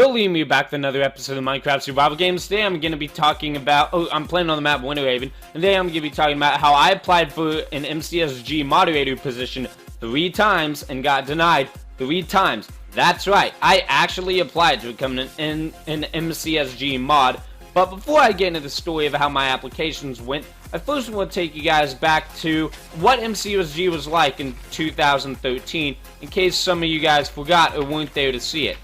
Liam back with another episode of Minecraft Survival Games. Today I'm going to be talking about, I'm playing on the map Winter Haven, and today I'm going to be talking about how I applied for an MCSG moderator position 3 times and got denied 3 times. That's right, I actually applied to become an MCSG mod, but before I get into the story of how my applications went, I first want to take you guys back to what MCSG was like in 2013, in case some of you guys forgot or weren't there to see it.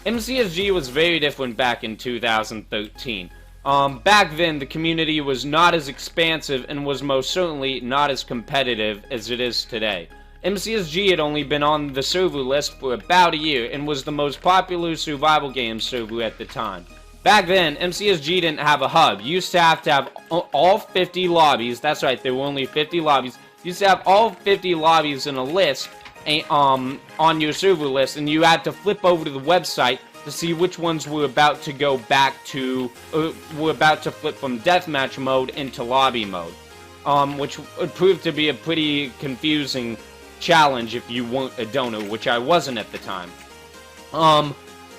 MCSG was very different back in 2013. Back then, the community was not as expansive and was most certainly not as competitive as it is today. MCSG had only been on the server list for about a year and was the most popular survival game server at the time. Back then, MCSG didn't have a hub. You used to have all 50 lobbies. That's right, there were only 50 lobbies. You used to have all 50 lobbies in a list on your server list, and you had to flip over to the website to see which ones were about to go back to, were about to flip from deathmatch mode into lobby mode, which would prove to be a pretty confusing challenge if you weren't a donor, which I wasn't at the time.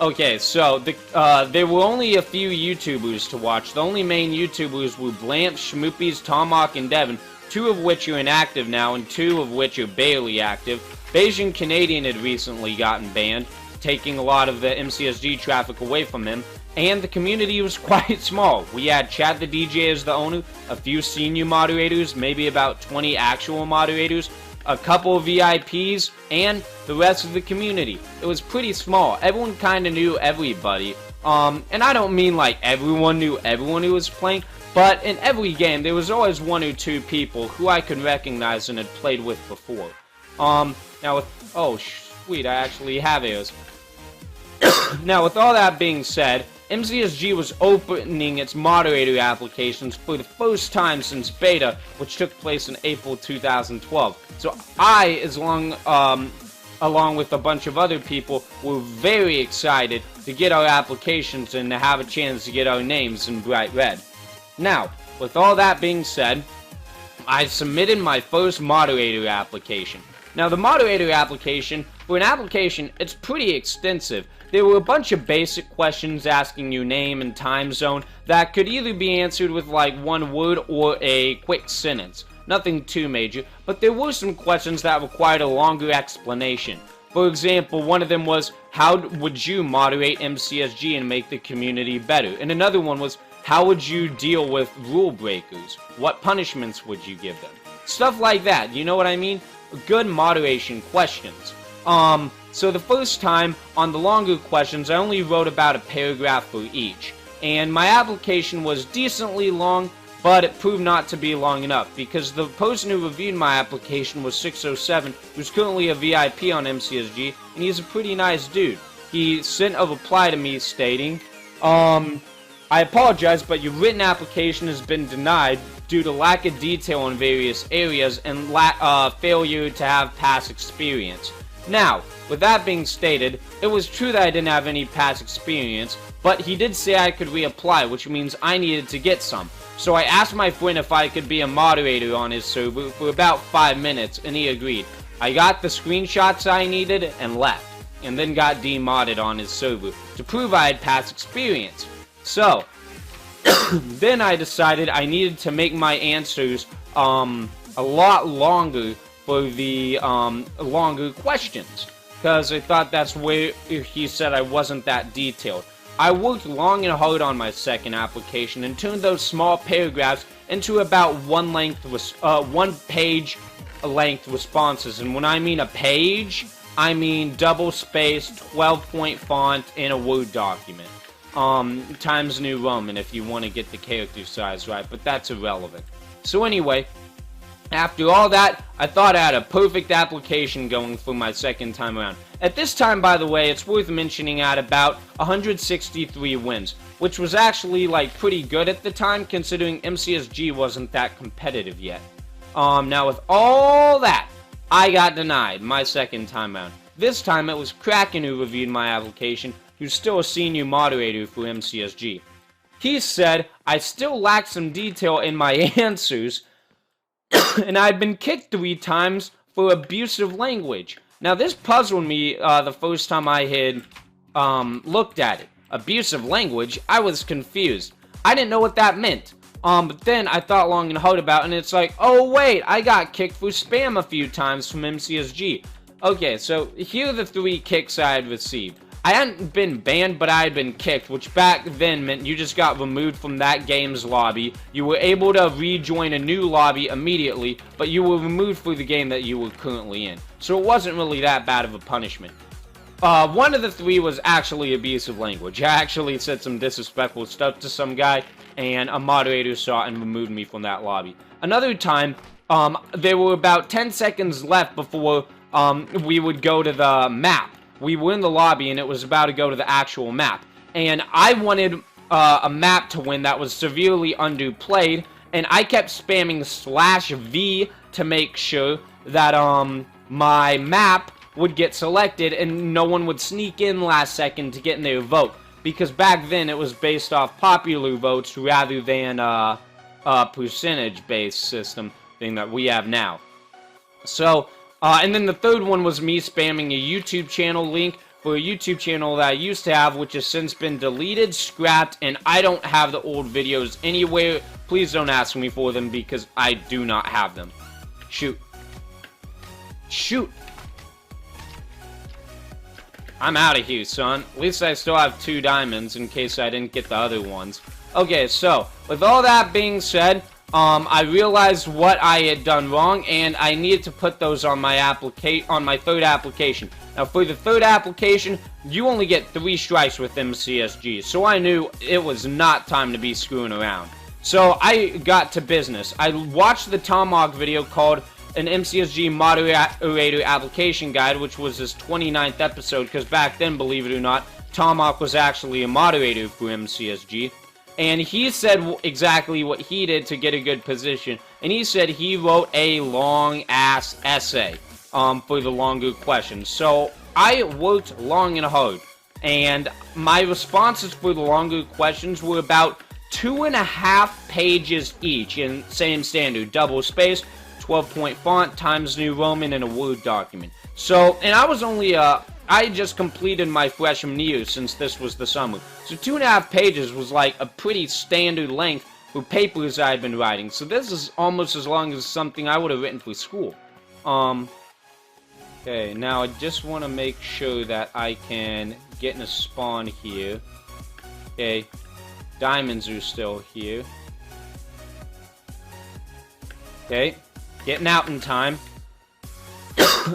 Okay, so there were only a few YouTubers to watch. The only main YouTubers were Blamp, Schmoopies, Tomahawk, and Devin, 2 of which are inactive now, and 2 of which are barely active. Bayesian Canadian had recently gotten banned, taking a lot of the MCSG traffic away from him, and the community was quite small. We had Chad the DJ as the owner, a few senior moderators, maybe about 20 actual moderators, a couple of VIPs, and the rest of the community. It was pretty small. Everyone kind of knew everybody, and I don't mean like everyone knew everyone who was playing, but in every game there was always 1 or 2 people who I could recognize and had played with before. Now with, oh sweet, I actually have arrows. Now with all that being said, MCSG was opening its moderator applications for the first time since beta, which took place in April 2012. So I, along with a bunch of other people, were very excited to get our applications and to have a chance to get our names in bright red. Now, with all that being said, I submitted my first moderator application. Now, the moderator application, for an application, it's pretty extensive. There were a bunch of basic questions asking you name and time zone that could either be answered with like 1 word or a quick sentence. Nothing too major, but there were some questions that required a longer explanation. For example, one of them was, how would you moderate MCSG and make the community better? And another one was, how would you deal with rule breakers? What punishments would you give them? Stuff like that, you know what I mean? Good moderation questions. So the first time, on the longer questions, I only wrote about a paragraph for each. And my application was decently long, but it proved not to be long enough, because the person who reviewed my application was 607, who's currently a VIP on MCSG, and he's a pretty nice dude. He sent a reply to me stating, I apologize, but your written application has been denied due to lack of detail in various areas and failure to have past experience. Now, with that being stated, it was true that I didn't have any past experience, but he did say I could reapply, which means I needed to get some. So I asked my friend if I could be a moderator on his server for about 5 minutes, and he agreed. I got the screenshots I needed and left, and then got demodded on his server to prove I had past experience. So, then I decided I needed to make my answers a lot longer for the longer questions, because I thought that's where he said I wasn't that detailed. I worked long and hard on my second application and turned those small paragraphs into about 1 page length responses. And when I mean a page, I mean double-spaced, 12-point font in a Word document. Times New Roman if you want to get the character size right, but that's irrelevant. So anyway, after all that, I thought I had a perfect application going for my second time around. At this time, by the way, it's worth mentioning I had about 163 wins, which was actually like pretty good at the time considering MCSG wasn't that competitive yet. Now with all that, I got denied my second time around. This time it was Kraken who reviewed my application, who's still a senior moderator for MCSG. He said I still lacked some detail in my answers, and I'd been kicked 3 times for abusive language. Now this puzzled me the first time I had looked at it. Abusive language? I was confused. I didn't know what that meant. But then I thought long and hard about it, and it's like, oh wait, I got kicked for spam a few times from MCSG. Okay, so here are the 3 kicks I had received. I hadn't been banned, but I had been kicked, which back then meant you just got removed from that game's lobby. You were able to rejoin a new lobby immediately, but you were removed for the game that you were currently in. So it wasn't really that bad of a punishment. One of the 3 was actually abusive language. I actually said some disrespectful stuff to some guy, and a moderator saw it and removed me from that lobby. Another time, there were about 10 seconds left before we would go to the map. We were in the lobby, and it was about to go to the actual map. And I wanted a map to win that was severely underplayed, and I kept spamming /V to make sure that my map would get selected and no one would sneak in last second to get in their vote. Because back then it was based off popular votes rather than a percentage-based system thing that we have now. So, and then the third one was me spamming a YouTube channel link for a YouTube channel that I used to have, which has since been deleted, scrapped, and I don't have the old videos anywhere. Please don't ask me for them because I do not have them. Shoot. Shoot! I'm out of here, son. At least I still have 2 diamonds in case I didn't get the other ones. Okay, so, with all that being said, I realized what I had done wrong, and I needed to put those on my third application. Now, for the third application, you only get 3 strikes with MCSG, so I knew it was not time to be screwing around. So, I got to business. I watched the Tomahawk video called an MCSG Moderator application guide, which was his 29th episode, because back then, believe it or not, Tomahawk was actually a moderator for MCSG. And he said exactly what he did to get a good position. And he said he wrote a long-ass essay for the longer questions. So I worked long and hard. And my responses for the longer questions were about 2.5 pages each in same standard, double space, 12-point font, Times New Roman, and a Word document. So, and I was only, I just completed my freshman year since this was the summer. So 2.5 pages was like a pretty standard length for papers I had been writing. So this is almost as long as something I would have written for school. Okay, now I just want to make sure that I can get in a spawn here. Okay, diamonds are still here. Okay, getting out in time.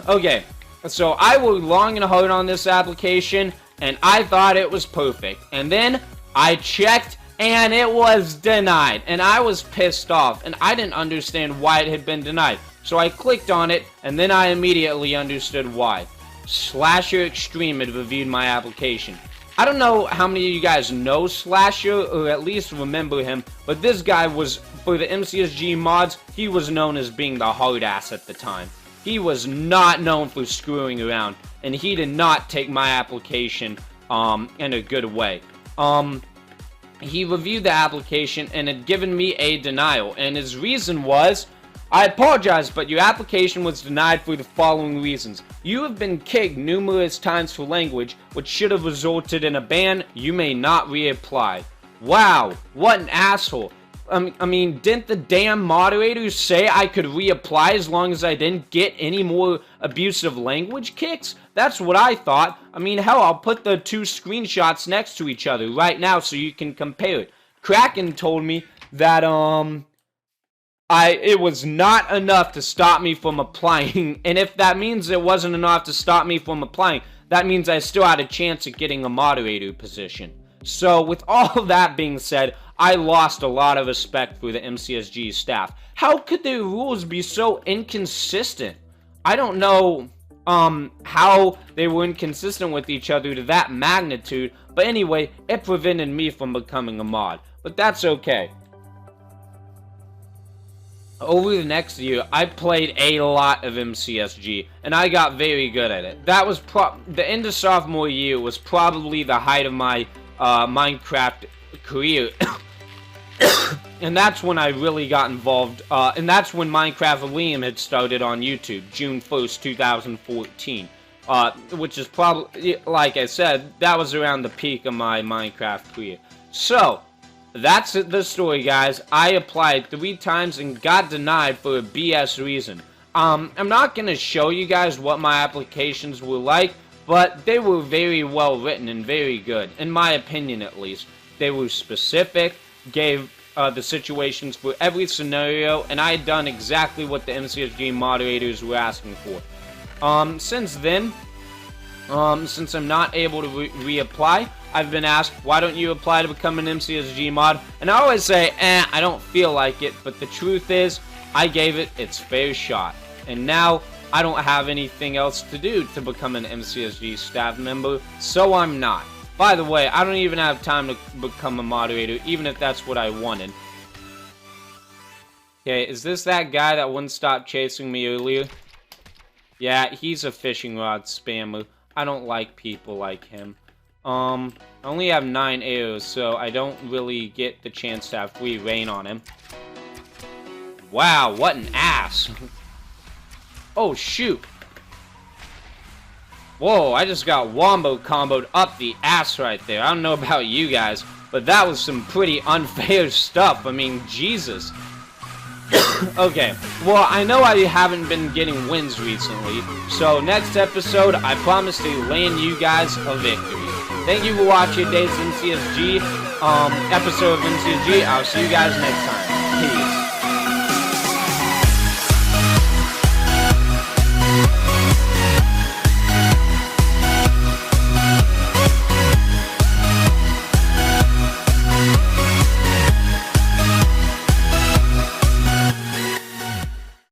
Okay. So I worked long and hard on this application, and I thought it was perfect. And then I checked, and it was denied. And I was pissed off, and I didn't understand why it had been denied. So I clicked on it, and then I immediately understood why. Slasher Extreme had reviewed my application. I don't know how many of you guys know Slasher, or at least remember him, but this guy was, for the MCSG mods, he was known as being the hard ass at the time. He was not known for screwing around, and he did not take my application in a good way. He reviewed the application and had given me a denial, and his reason was, I apologize, but your application was denied for the following reasons. You have been kicked numerous times for language, which should have resulted in a ban. You may not reapply. Wow, what an asshole. I mean, didn't the damn moderators say I could reapply as long as I didn't get any more abusive language kicks? That's what I thought. I mean, hell, I'll put the 2 screenshots next to each other right now so you can compare it. Kraken told me that, it was not enough to stop me from applying, and if that means it wasn't enough to stop me from applying, that means I still had a chance at getting a moderator position. So, with all that being said, I lost a lot of respect for the MCSG staff. How could their rules be so inconsistent? I don't know how they were inconsistent with each other to that magnitude, but anyway, it prevented me from becoming a mod. But that's okay. Over the next year, I played a lot of MCSG, and I got very good at it. That was the end of sophomore year was probably the height of my Minecraft career. And that's when I really got involved, and that's when MinecraftWithLiam had started on YouTube, June 1st, 2014. which is probably, like I said, that was around the peak of my Minecraft career. So, that's the story, guys. I applied 3 times and got denied for a BS reason. I'm not going to show you guys what my applications were like, but they were very well written and very good, in my opinion at least. They were specific, gave the situations for every scenario, and I had done exactly what the MCSG moderators were asking for. Since then, since I'm not able to reapply, I've been asked, why don't you apply to become an MCSG mod? And I always say, I don't feel like it, but the truth is, I gave it its fair shot. And now, I don't have anything else to do to become an MCSG staff member, so I'm not. By the way, I don't even have time to become a moderator, even if that's what I wanted. Okay, is this that guy that wouldn't stop chasing me earlier? Yeah, he's a fishing rod spammer. I don't like people like him. I only have 9 arrows, so I don't really get the chance to have free reign on him. Wow, what an ass! Oh, shoot! Whoa, I just got wombo comboed up the ass right there. I don't know about you guys, but that was some pretty unfair stuff. I mean, Jesus. Okay, well, I know I haven't been getting wins recently, so next episode, I promise to land you guys a victory. Thank you for watching today's MCSG episode of MCSG. I'll see you guys next time. Peace.